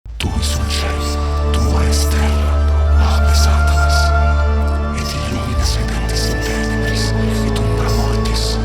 Tu sul cielo, tua estrella, abisatanas, et illumina sedentis in tenebris, et umbra mortis.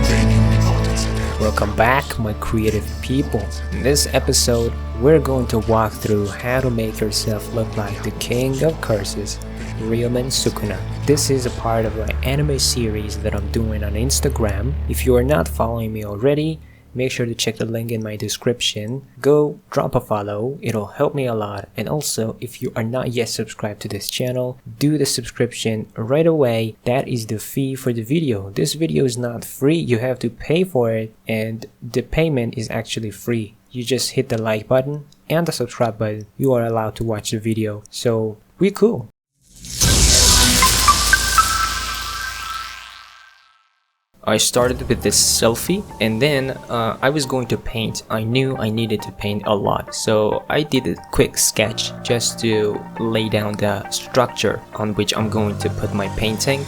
Veni omnipotens et Deus. Welcome back, my creative people. In this episode, we're going to walk through how to make yourself look like the king of curses, Ryomen Sukuna. This is a part of my anime series that I'm doing on Instagram. If you are not following me already, make sure to check the link in my description. Go drop a follow, it'll help me a lot. And also, if you are not yet subscribed to this channel, do the subscription right away. That is the fee for the video. This video is not free, you have to pay for it, and the payment is actually free. You just hit the like button and the subscribe button. You are allowed to watch the video. So we cool. I started with this selfie, and then I was going to paint. I knew I needed to paint a lot, so I did a quick sketch just to lay down the structure on which I'm going to put my painting.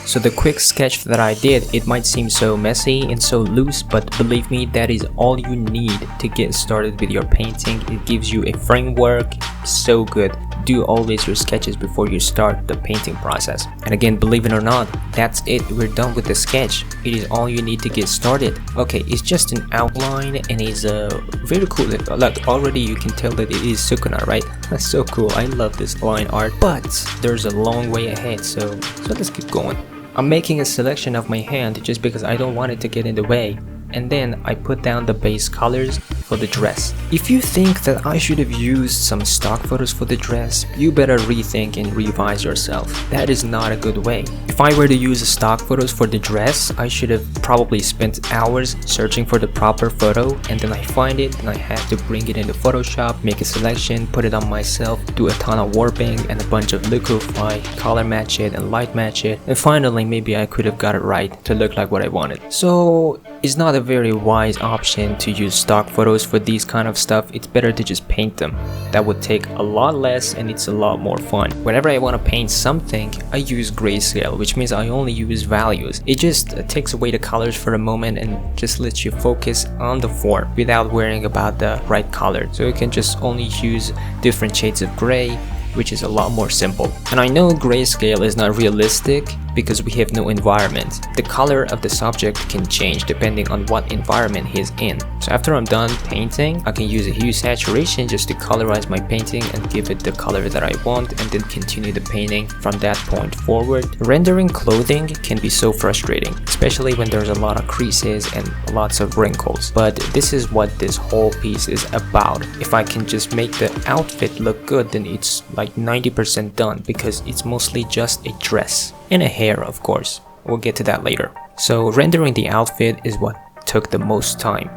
So the quick sketch that I did, it might seem so messy and so loose, but believe me, that is all you need to get started with your painting. It gives you a framework, so good. Do always your sketches before you start the painting process. And again, believe it or not, that's it. We're done with the sketch. It is all you need to get started. Okay, it's just an outline and it's very cool. Like already you can tell that it is Sukuna, right? That's so cool. I love this line art, but there's a long way ahead, so let's keep going. I'm making a selection of my hand just because I don't want it to get in the way. And then I put down the base colors for the dress. If you think that I should have used some stock photos for the dress, you better rethink and revise yourself. That is not a good way. If I were to use stock photos for the dress, I should have probably spent hours searching for the proper photo, and then I find it and I have to bring it into Photoshop, make a selection, put it on myself, do a ton of warping and a bunch of Liquify, color match it and light match it, and finally maybe I could have got it right to look like what I wanted. So it's not a very wise option to use stock photos for these kind of stuff. It's better to just paint them. That would take a lot less and it's a lot more fun. Whenever I want to paint something, I use grayscale, which means I only use values. It just takes away the colors for a moment and just lets you focus on the form without worrying about the right color. So you can just only use different shades of gray, which is a lot more simple. And I know grayscale is not realistic because we have no environment. The color of the subject can change depending on what environment he's in. So after I'm done painting, I can use a hue saturation just to colorize my painting and give it the color that I want, and then continue the painting from that point forward. Rendering clothing can be so frustrating, especially when there's a lot of creases and lots of wrinkles. But this is what this whole piece is about. If I can just make the outfit look good, then it's like 90% done, because it's mostly just a dress and a hair, of course. We'll get to that later. So rendering the outfit is what took the most time.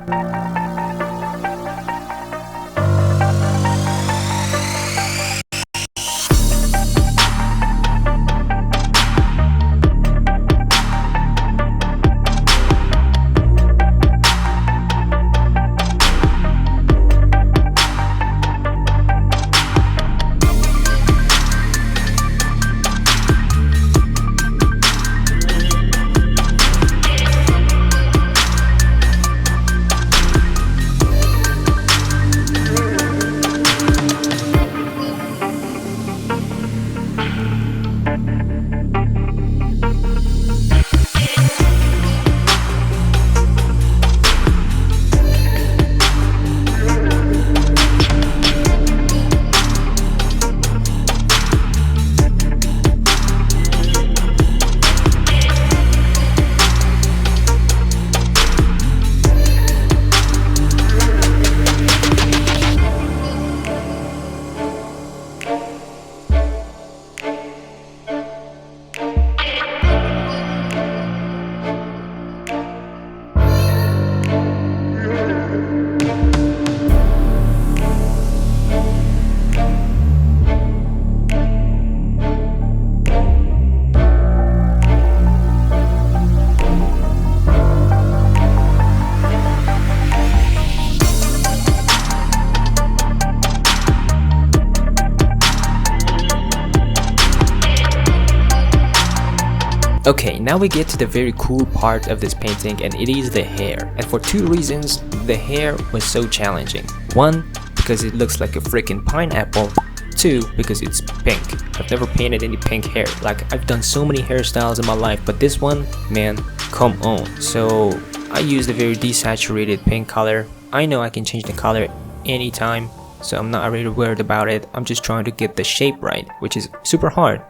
Okay, now we get to the very cool part of this painting, and it is the hair. And for two reasons, the hair was so challenging. One, because it looks like a freaking pineapple. 2, because it's pink. I've never painted any pink hair. Like, I've done so many hairstyles in my life, but this one, man, come on. So I used a very desaturated pink color. I know I can change the color anytime, so I'm not really worried about it. I'm just trying to get the shape right, which is super hard.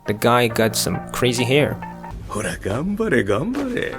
The guy got some crazy hair. ほら頑張れ頑張れ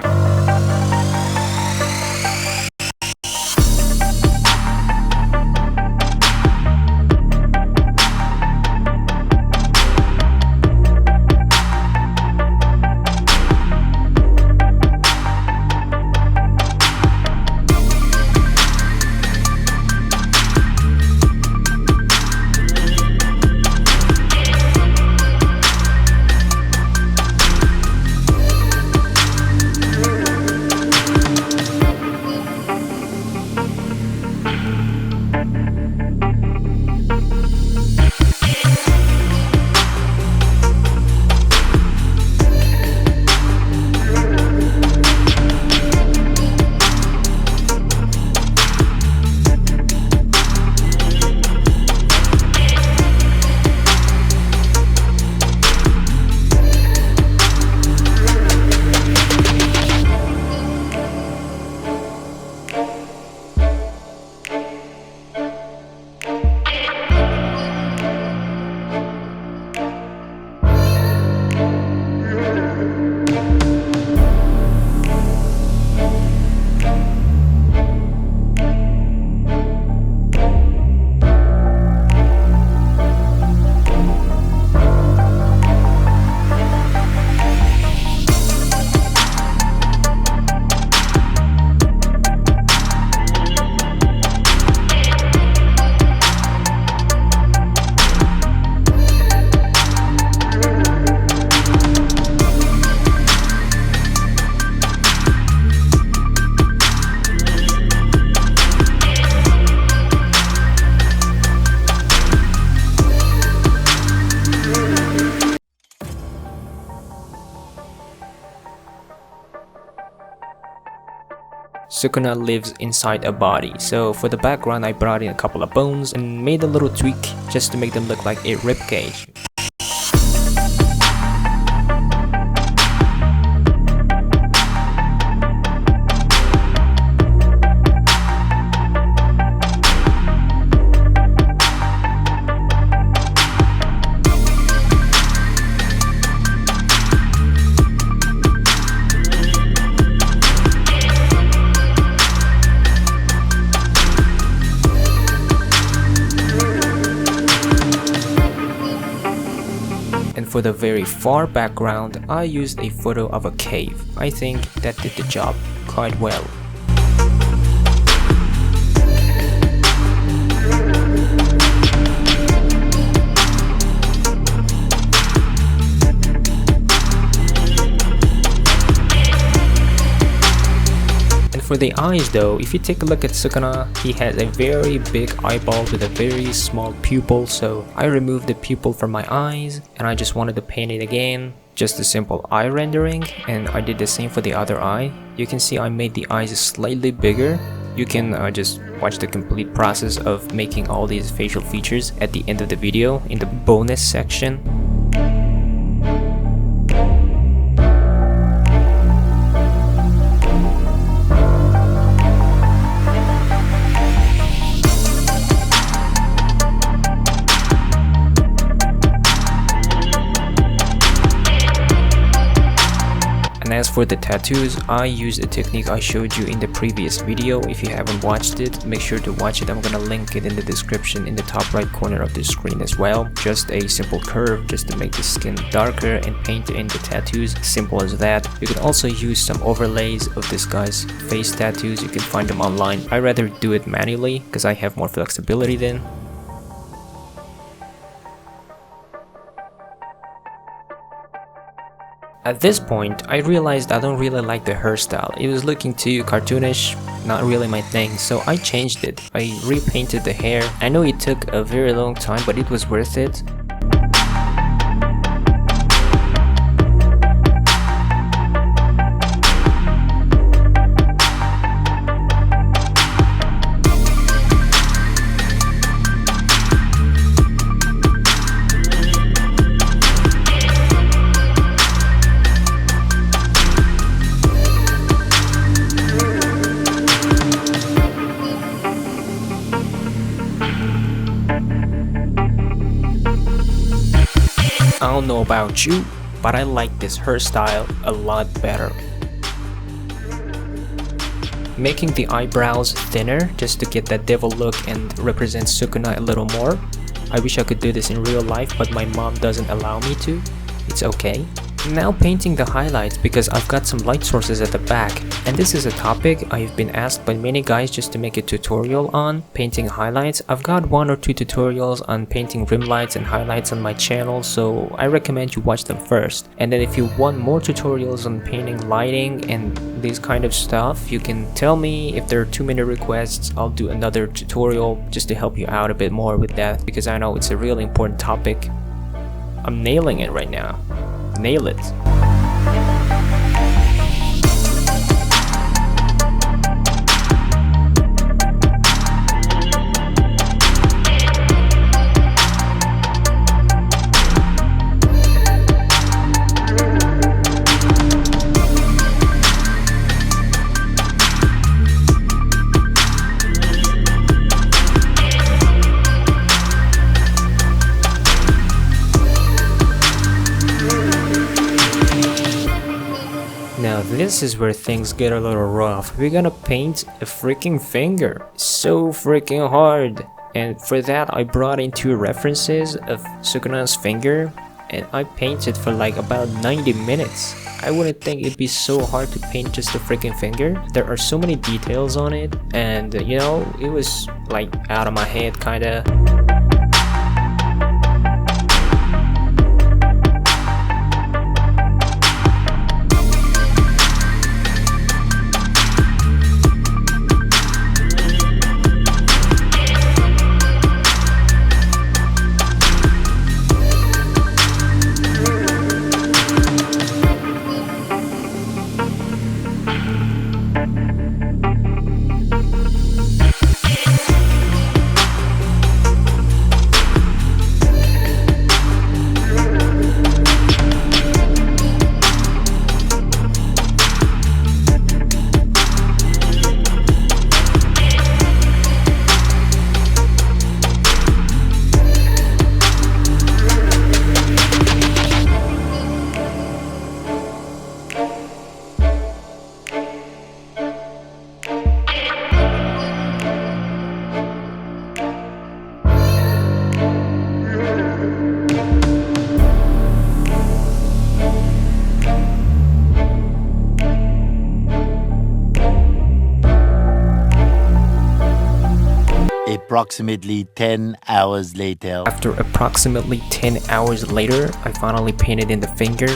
Sukuna lives inside a body, so for the background I brought in a couple of bones and made a little tweak just to make them look like a ribcage. And for the very far background, I used a photo of a cave. I think that did the job quite well. For the eyes though, if you take a look at Sukuna, he has a very big eyeball with a very small pupil, so I removed the pupil from my eyes and I just wanted to paint it again. Just a simple eye rendering, and I did the same for the other eye. You can see I made the eyes slightly bigger. You can just watch the complete process of making all these facial features at the end of the video in the bonus section. As for the tattoos, I used a technique I showed you in the previous video. If you haven't watched it, make sure to watch it. I'm gonna link it in the description in the top right corner of the screen as well. Just a simple curve just to make the skin darker and paint in the tattoos. Simple as that. You can also use some overlays of this guy's face tattoos. You can find them online. I rather do it manually because I have more flexibility then. At this point, I realized I don't really like the hairstyle. It was looking too cartoonish, not really my thing, so I changed it. I repainted the hair. I know it took a very long time, but it was worth it. I don't know about you, but I like this hairstyle a lot better. Making the eyebrows thinner just to get that devil look and represent Sukuna a little more. I wish I could do this in real life, but my mom doesn't allow me to. It's okay. Now painting the highlights because I've got some light sources at the back, and this is a topic I've been asked by many guys just to make a tutorial on painting highlights. I've got 1 or 2 tutorials on painting rim lights and highlights on my channel, so I recommend you watch them first. And then if you want more tutorials on painting lighting and this kind of stuff, you can tell me. If there are too many requests, I'll do another tutorial just to help you out a bit more with that, because I know it's a really important topic. I'm nailing it right now. Nail it. Now this is where things get a little rough. We're gonna paint a freaking finger. So freaking hard. And for that I brought in 2 references of Sukuna's finger, and I painted for like about 90 minutes. I wouldn't think it'd be so hard to paint just a freaking finger. There are so many details on it, and you know, it was like out of my head kinda. Approximately 10 hours later. After approximately 10 hours later, I finally painted in the finger.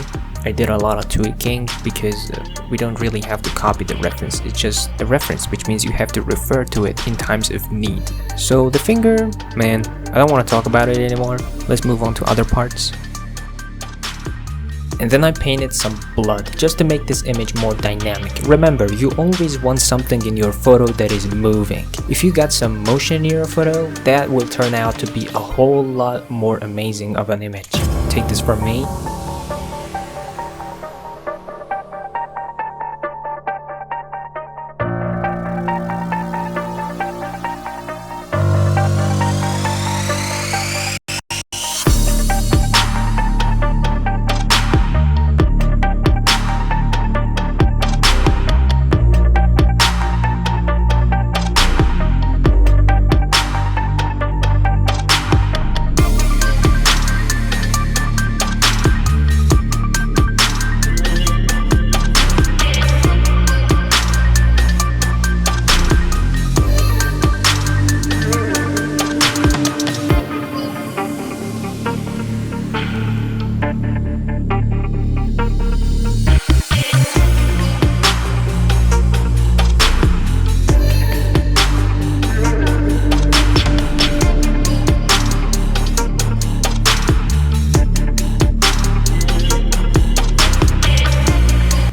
I did a lot of tweaking because we don't really have to copy the reference. It's just a reference, which means you have to refer to it in times of need. So the finger, man, I don't want to talk about it anymore. Let's move on to other parts. And then I painted some blood just to make this image more dynamic. Remember, you always want something in your photo that is moving. If you got some motion in your photo, that will turn out to be a whole lot more amazing of an image. Take this from me.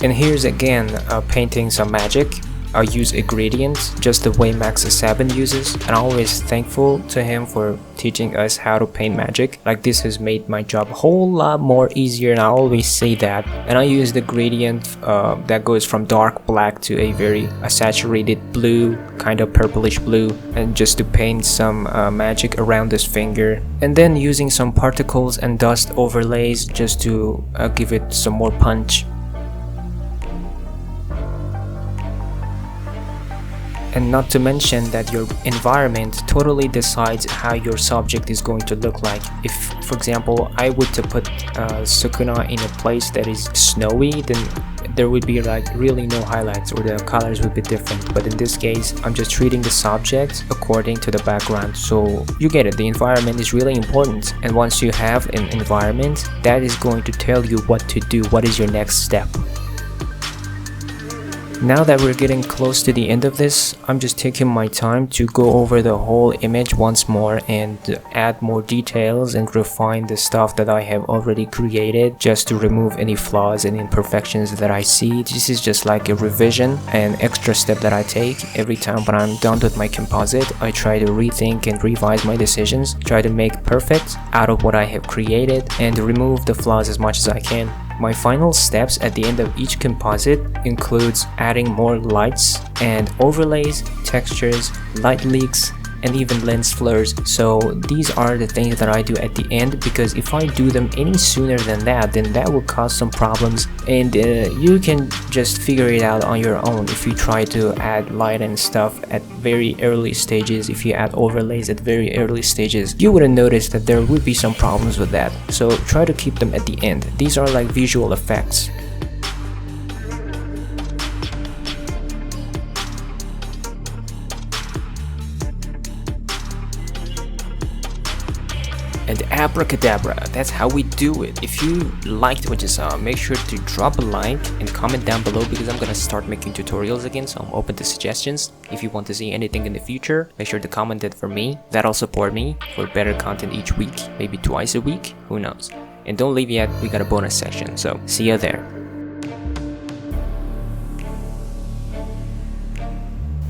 And here's again painting some magic. I use a gradient just the way Max 7 uses, and I'm always thankful to him for teaching us how to paint magic. Like, this has made my job a whole lot more easier, and I always say that. And I use the gradient that goes from dark black to a saturated blue, kind of purplish blue, and just to paint some magic around this finger, and then using some particles and dust overlays just to give it some more punch. And not to mention that your environment totally decides how your subject is going to look like. If, for example, I were to put Sukuna in a place that is snowy, then there would be like really no highlights, or the colors would be different. But in this case, I'm just treating the subject according to the background. So you get it, the environment is really important. And once you have an environment, that is going to tell you what to do, what is your next step. Now that we're getting close to the end of this, I'm just taking my time to go over the whole image once more and add more details and refine the stuff that I have already created, just to remove any flaws and imperfections that I see. This is just like a revision, an extra step that I take every time when I'm done with my composite. I try to rethink and revise my decisions, try to make perfect out of what I have created, and remove the flaws as much as I can. My final steps at the end of each composite includes adding more lights and overlays, textures, light leaks, and even lens flares. So these are the things that I do at the end, because if I do them any sooner than that, then that will cause some problems, and you can just figure it out on your own. If you try to add light and stuff at very early stages, if you add overlays at very early stages, you wouldn't notice that there would be some problems with that. So try to keep them at the end. These are like visual effects. And abracadabra, that's how we do it. If you liked what you saw, make sure to drop a like and comment down below, because I'm gonna start making tutorials again, so I'm open to suggestions. If you want to see anything in the future, make sure to comment it for me. That'll support me for better content each week, maybe twice a week, who knows. And don't leave yet, we got a bonus section, so see you there.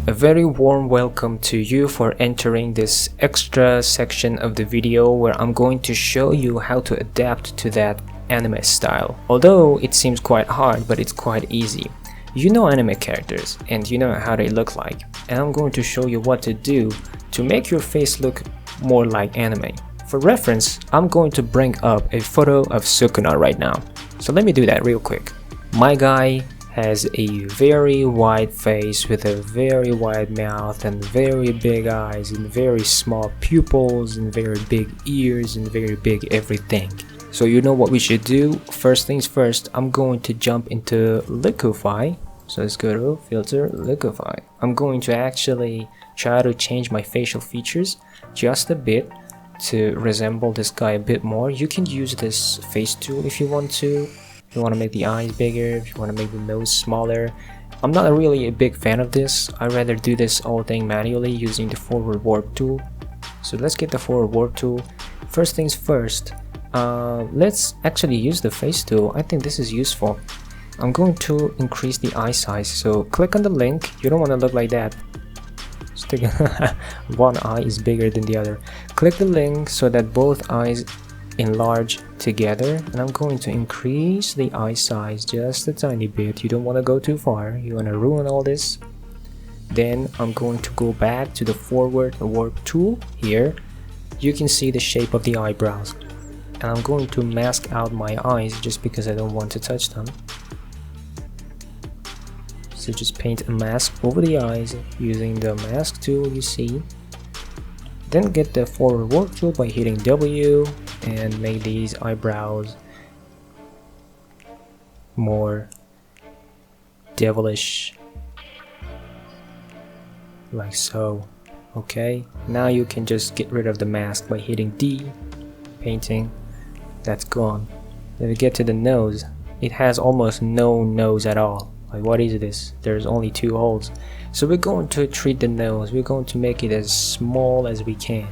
A very warm welcome to you for entering this extra section of the video where I'm going to show you how to adapt to that anime style. Although it seems quite hard, but it's quite easy. You know anime characters and you know how they look like, and I'm going to show you what to do to make your face look more like anime. For reference, I'm going to bring up a photo of Sukuna right now. So let me do that real quick. My guy has a very wide face with a very wide mouth and very big eyes and very small pupils and very big ears and very big everything. So you know what we should do? First things first, I'm going to jump into Liquify. So let's go to filter, Liquify. I'm going to actually try to change my facial features just a bit to resemble this guy a bit more. You can use this face tool if you want to. If you want to make the eyes bigger, if you want to make the nose smaller. I'm not really a big fan of this. I'd rather do this whole thing manually using the forward warp tool. So let's get the forward warp tool. First things first, let's actually use the face tool. I think this is useful. I'm going to increase the eye size. So click on the link. You don't want to look like that. One eye is bigger than the other. Click the link so that both eyes enlarge together, and I'm going to increase the eye size just a tiny bit. You don't want to go too far, you want to ruin all this. Then I'm going to go back to the forward warp tool. Here you can see the shape of the eyebrows, and I'm going to mask out my eyes just because I don't want to touch them. So just paint a mask over the eyes using the mask tool you see. Then get the forward warp tool by hitting W and make these eyebrows more devilish, like so. Okay, now you can just get rid of the mask by hitting D, painting. That's gone. Then we get to the nose. It has almost no nose at all. Like, what is this? There's only 2 holes. So we're going to treat the nose. We're going to make it as small as we can.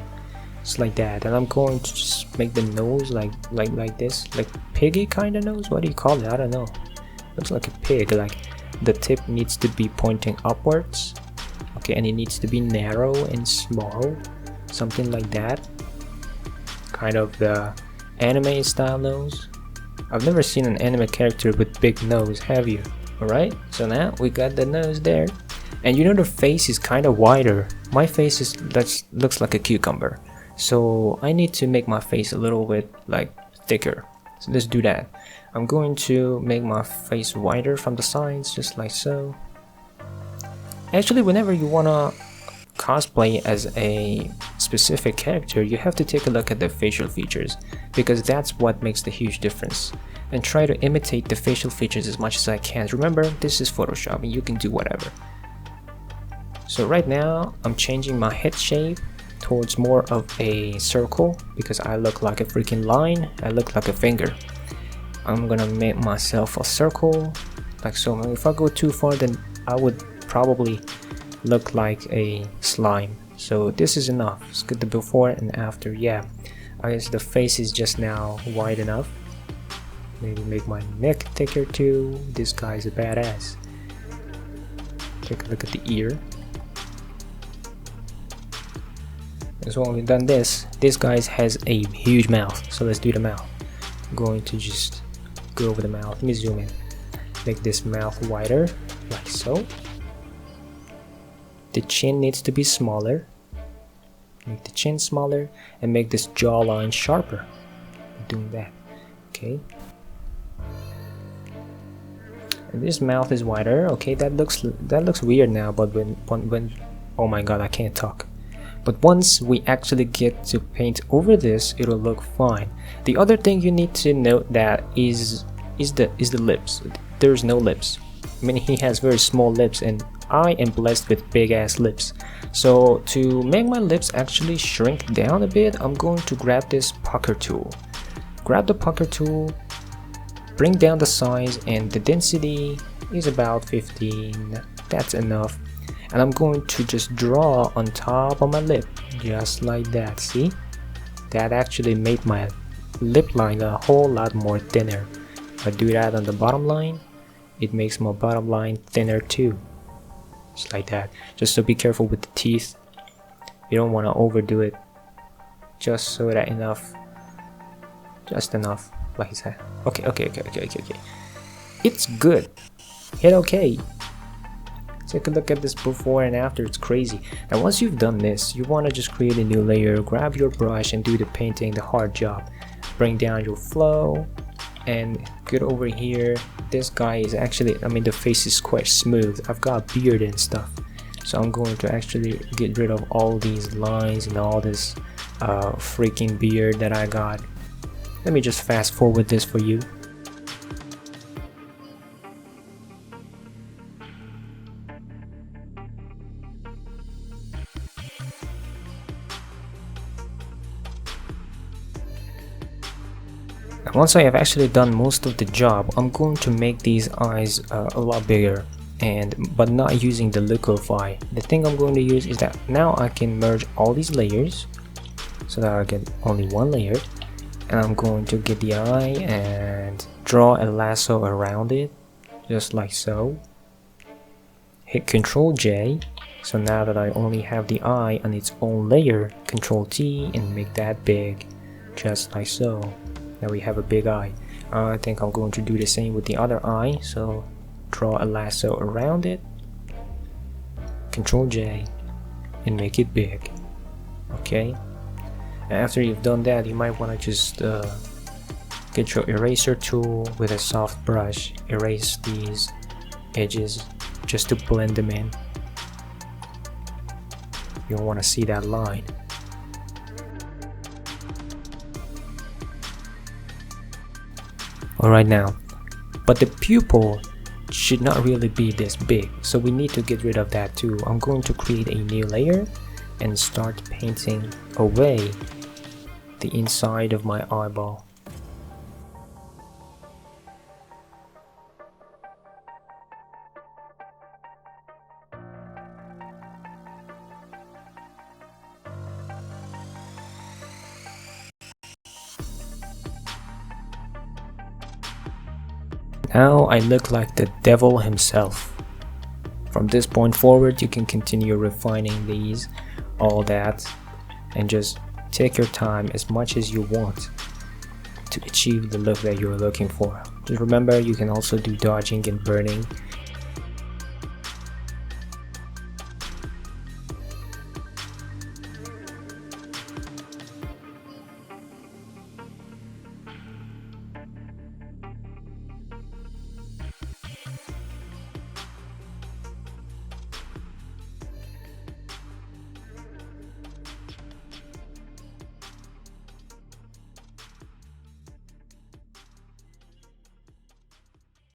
Just like that. And I'm going to just make the nose like this, like piggy kind of nose. What do you call it? I don't know. Looks like a pig. Like the tip needs to be pointing upwards. Okay, and it needs to be narrow and small, something like that. Kind of the anime style nose. I've never seen an anime character with big nose, have you? Alright, so now we got the nose there. And you know the face is kind of wider. My face looks like a cucumber. So I need to make my face a little bit like thicker. So let's do that. I'm going to make my face wider from the sides, just like so. Actually, whenever you wanna cosplay as a specific character, you have to take a look at the facial features, because that's what makes the huge difference. And try to imitate the facial features as much as I can. Remember, this is Photoshop and you can do whatever. So right now, I'm changing my head shape towards more of a circle because I look like a freaking line. I look like a finger. I'm gonna make myself a circle like so. If I go too far, then I would probably look like a slime. So this is enough. Let's get the before and after. Yeah, I guess the face is just now wide enough. Maybe make my neck thicker too. This guy's a badass. Take a look at the ear. So when we've done this guy has a huge mouth. So let's do the mouth. I'm going to just go over the mouth. Let me zoom in. Make this mouth wider, like so. The chin needs to be smaller. Make the chin smaller and make this jawline sharper. I'm doing that. Okay. And this mouth is wider. Okay, that looks weird now, but when oh my god, I can't talk. But once we actually get to paint over this, it'll look fine. The other thing you need to note that is the lips. There's no lips. I mean, he has very small lips and I am blessed with big ass lips. So to make my lips actually shrink down a bit, I'm going to grab this pucker tool. Grab the pucker tool, bring down the size, and the density is about 15. That's enough. And I'm going to just draw on top of my lip, just like that. See? That actually made my lip line a whole lot more thinner. If I do that on the bottom line, it makes my bottom line thinner too. Just like that. Just so be careful with the teeth. You don't want to overdo it. Just so that enough. Just enough, like I said. Okay. It's good. Hit okay. Take a look at this before and after. It's crazy. Now once you've done this, you want to just create a new layer, grab your brush and do the painting, the hard job. Bring down your flow and get over here. This guy is actually, I mean, the face is quite smooth. I've got a beard and stuff, so I'm going to actually get rid of all these lines and all this freaking beard that I got. Let me just fast forward this for you. Once I have actually done most of the job, I'm going to make these eyes a lot bigger, but not using the Liquify. The thing I'm going to use is that now I can merge all these layers so that I get only one layer, and I'm going to get the eye and draw a lasso around it, just like so. Hit Ctrl J, so now that I only have the eye on its own layer, Ctrl T and make that big, just like so. Now we have a big eye. I think I'm going to do the same with the other eye, so draw a lasso around it, Ctrl J, and make it big. Okay, and after you've done that, you might want to just get your eraser tool with a soft brush, erase these edges just to blend them in. You don't want to see that line. Alright now, but the pupil should not really be this big, so we need to get rid of that too. I'm going to create a new layer and start painting away the inside of my eyeball. Now I look like the devil himself. From this point forward, you can continue refining these, all that, and just take your time as much as you want to achieve the look that you're looking for. Just remember, you can also do dodging and burning